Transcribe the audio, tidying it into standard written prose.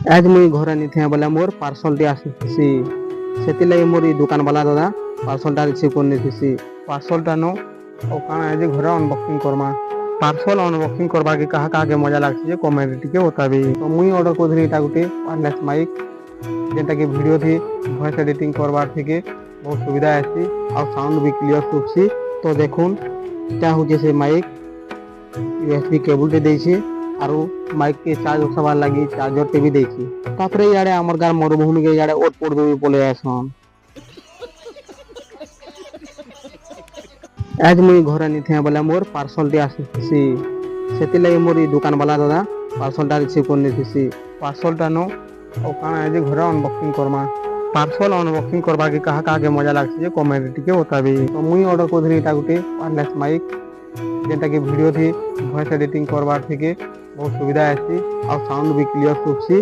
आज मुई घरे नी थे बोले मोर पार्सल टी आसी सेति लगे मोर ई दुकान वाला दादा पार्सल टा रिसीव करनी थी। पार्सल टा नो और काना है जे घरे अनबॉक्सिंग करमा। पार्सल अनबॉक्सिंग करबा के कहा कहा के मजा लागसी जे कमेंट टिके बताबी। तो मुई ऑर्डर करथि एटा गुटे वायरलेस माइक जेंटा के वीडियो थी वॉइस एडिटिंग करबार थी बहुत सुविधा आसी और साउंड भी क्लियर सुखसी। तो देखुन क्या हो से माइक यूएसबी केबल टे देछि आरो माइक के चार्ज उठाबार लगी चार्जर टे भी देछि। तापरे याडे हमर गार मरुभूमि के याडे ओट पोट भी पले आसन। आज मुई घरे नी थे बोले मोर पार्सल टी आसी सेति लगे मोर ई दुकान वाला दादा पार्सल टा रिसीव करनी थी। पार्सल टा नो और काना है जे घरे अनबॉक्सिंग करमा। पार्सल अनबॉक्सिंग करबा के कहा कहा के मजा लागसी जे कमेंट टिके बताबी। तो मुई ऑर्डर करथि एटा गुटे वायरलेस माइक जेंटा के वीडियो थी वॉइस एडिटिंग करबार थी बहुत सुविधा आसी और साउंड भी क्लियर सुखसी।